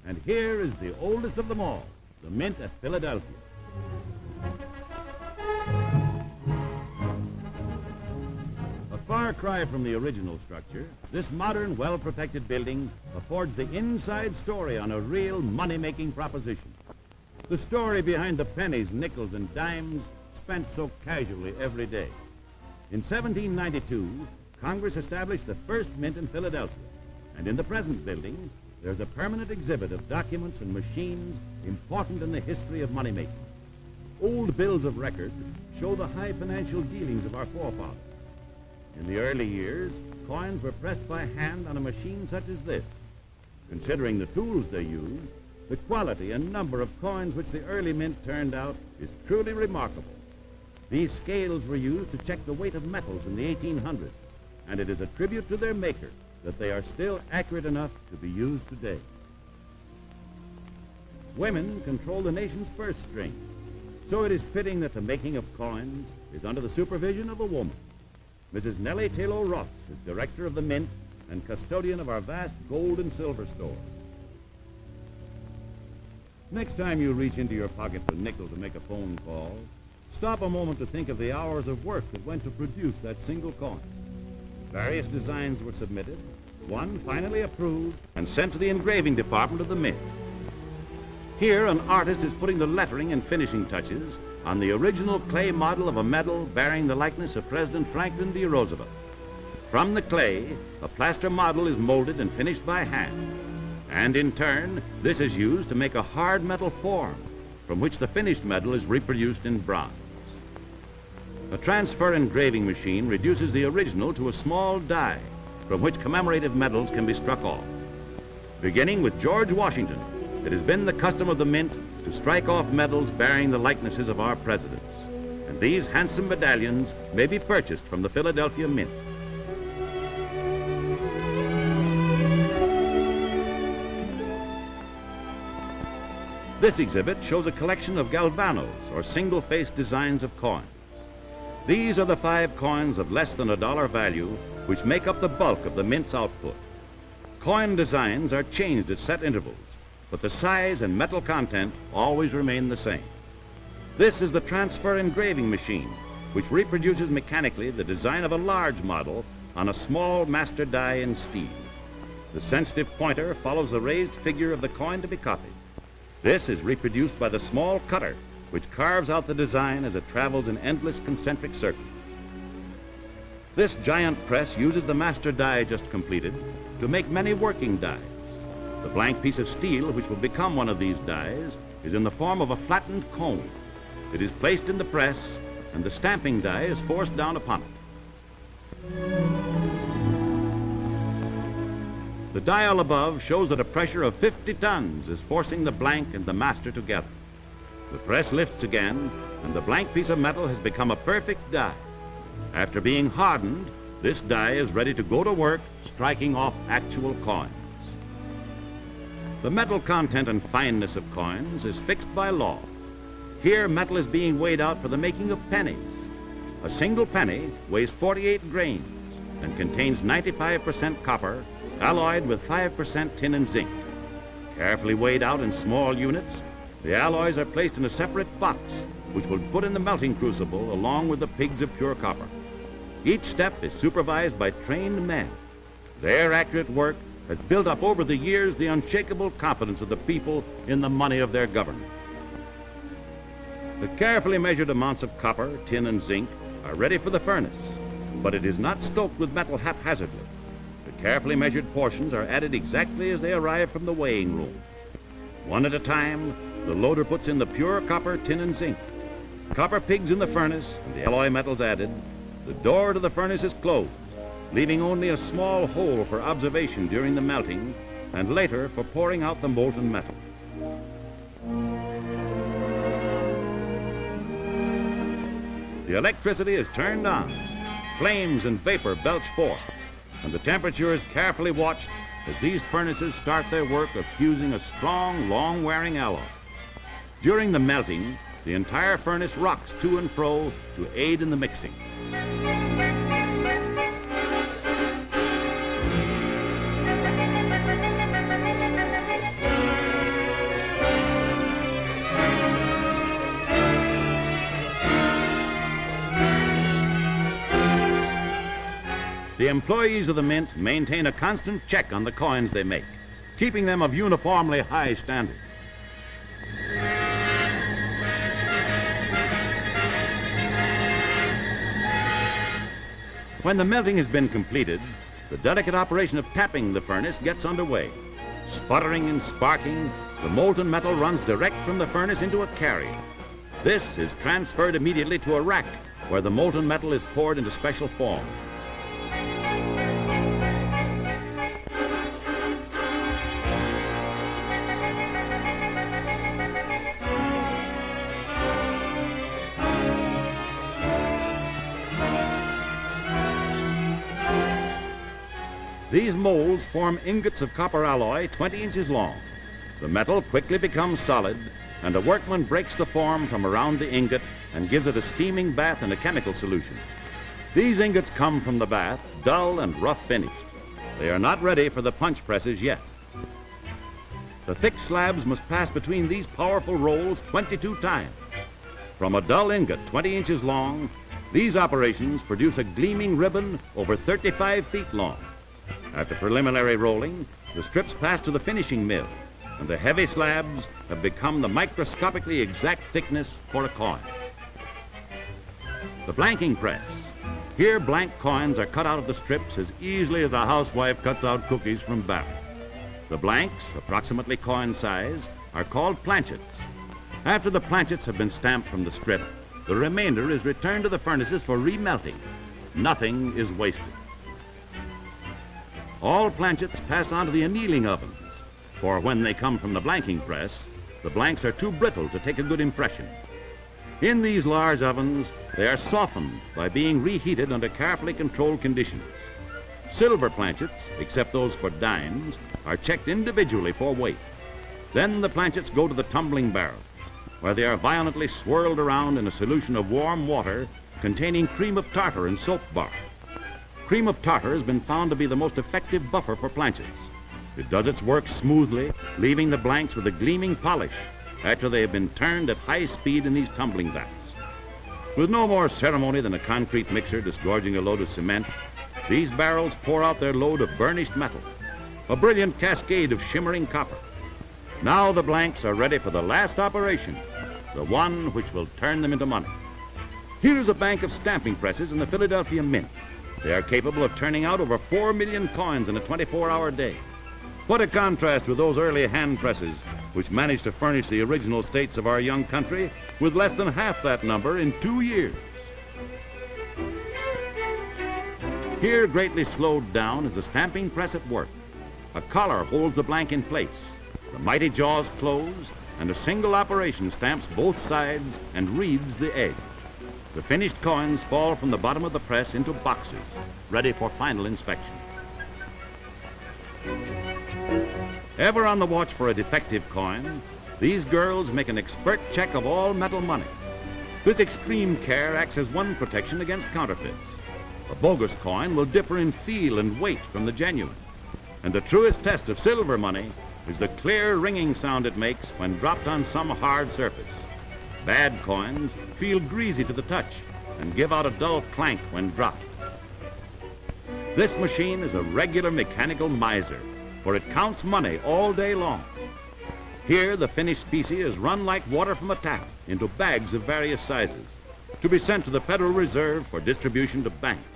And here is the oldest of them all, the Mint at Philadelphia. A far cry from the original structure, this modern, well-protected building affords the inside story on a real money-making proposition. The story behind the pennies, nickels, and dimes spent so casually every day. In 1792, Congress established the first mint in Philadelphia, and in the present building, there's a permanent exhibit of documents and machines important in the history of money-making. Old bills of record show the high financial dealings of our forefathers. In the early years, coins were pressed by hand on a machine such as this. Considering the tools they used, the quality and number of coins which the early mint turned out is truly remarkable. These scales were used to check the weight of metals in the 1800s, and it is a tribute to their maker that they are still accurate enough to be used today. Women control the nation's purse string, so it is fitting that the making of coins is under the supervision of a woman. Mrs. Nellie Taylor Ross is director of the Mint and custodian of our vast gold and silver store. Next time you reach into your pocket for a nickel to make a phone call, stop a moment to think of the hours of work that went to produce that single coin. Various designs were submitted, one finally approved and sent to the engraving department of the Mint. Here, an artist is putting the lettering and finishing touches on the original clay model of a medal bearing the likeness of President Franklin D. Roosevelt. From the clay, a plaster model is molded and finished by hand, and in turn, this is used to make a hard metal form from which the finished medal is reproduced in bronze. A transfer engraving machine reduces the original to a small die from which commemorative medals can be struck off. Beginning with George Washington, it has been the custom of the Mint to strike off medals bearing the likenesses of our presidents, and these handsome medallions may be purchased from the Philadelphia Mint. This exhibit shows a collection of galvanos, or single-faced designs of coins. These are the 5 coins of less than $1 value which make up the bulk of the Mint's output. Coin designs are changed at set intervals, but the size and metal content always remain the same. This is the transfer engraving machine, which reproduces mechanically the design of a large model on a small master die in steel. The sensitive pointer follows the raised figure of the coin to be copied. This is reproduced by the small cutter, which carves out the design as it travels in endless concentric circles. This giant press uses the master die just completed to make many working dies. The blank piece of steel which will become one of these dies is in the form of a flattened cone. It is placed in the press and the stamping die is forced down upon it. The dial above shows that a pressure of 50 tons is forcing the blank and the master together. The press lifts again, and the blank piece of metal has become a perfect die. After being hardened, this die is ready to go to work striking off actual coins. The metal content and fineness of coins is fixed by law. Here, metal is being weighed out for the making of pennies. A single penny weighs 48 grains and contains 95% copper, alloyed with 5% tin and zinc. Carefully weighed out in small units, the alloys are placed in a separate box, which will be put in the melting crucible along with the pigs of pure copper. Each step is supervised by trained men. Their accurate work has built up over the years the unshakable confidence of the people in the money of their government. The carefully measured amounts of copper, tin, and zinc are ready for the furnace, but it is not stoked with metal haphazardly. The carefully measured portions are added exactly as they arrive from the weighing room. One at a time, the loader puts in the pure copper, tin, and zinc. Copper pigs in the furnace and the alloy metals added. The door to the furnace is closed, leaving only a small hole for observation during the melting and later for pouring out the molten metal. The electricity is turned on. Flames and vapor belch forth, and the temperature is carefully watched as these furnaces start their work of fusing a strong, long-wearing alloy. During the melting, the entire furnace rocks to and fro to aid in the mixing. The employees of the mint maintain a constant check on the coins they make, keeping them of uniformly high standard. When the melting has been completed, the delicate operation of tapping the furnace gets underway. Sputtering and sparking, the molten metal runs direct from the furnace into a carrier. This is transferred immediately to a rack where the molten metal is poured into special forms. These molds form ingots of copper alloy 20 inches long. The metal quickly becomes solid, and a workman breaks the form from around the ingot and gives it a steaming bath in a chemical solution. These ingots come from the bath dull and rough finished. They are not ready for the punch presses yet. The thick slabs must pass between these powerful rolls 22 times. From a dull ingot 20 inches long, these operations produce a gleaming ribbon over 35 feet long. After preliminary rolling, the strips pass to the finishing mill, and the heavy slabs have become the microscopically exact thickness for a coin. The blanking press. Here blank coins are cut out of the strips as easily as a housewife cuts out cookies from batter. The blanks, approximately coin size, are called planchets. After the planchets have been stamped from the strip, the remainder is returned to the furnaces for remelting. Nothing is wasted. All planchets pass on to the annealing ovens, for when they come from the blanking press, the blanks are too brittle to take a good impression. In these large ovens, they are softened by being reheated under carefully controlled conditions. Silver planchets, except those for dimes, are checked individually for weight. Then the planchets go to the tumbling barrels, where they are violently swirled around in a solution of warm water containing cream of tartar and soap bark. Cream of tartar has been found to be the most effective buffer for planchets. It does its work smoothly, leaving the blanks with a gleaming polish after they have been turned at high speed in these tumbling vats. With no more ceremony than a concrete mixer disgorging a load of cement, these barrels pour out their load of burnished metal, a brilliant cascade of shimmering copper. Now the blanks are ready for the last operation, the one which will turn them into money. Here is a bank of stamping presses in the Philadelphia Mint. They are capable of turning out over 4 million coins in a 24-hour day. What a contrast with those early hand presses, which managed to furnish the original states of our young country with less than half that number in 2 years. Here, greatly slowed down, is the stamping press at work. A collar holds the blank in place. The mighty jaws close, and a single operation stamps both sides and reads the egg. The finished coins fall from the bottom of the press into boxes, ready for final inspection. Ever on the watch for a defective coin, these girls make an expert check of all metal money. This extreme care acts as one protection against counterfeits. A bogus coin will differ in feel and weight from the genuine. And the truest test of silver money is the clear ringing sound it makes when dropped on some hard surface. Bad coins feel greasy to the touch and give out a dull clank when dropped. This machine is a regular mechanical miser, for it counts money all day long. Here, the finished specie is run like water from a tap into bags of various sizes, to be sent to the Federal Reserve for distribution to banks.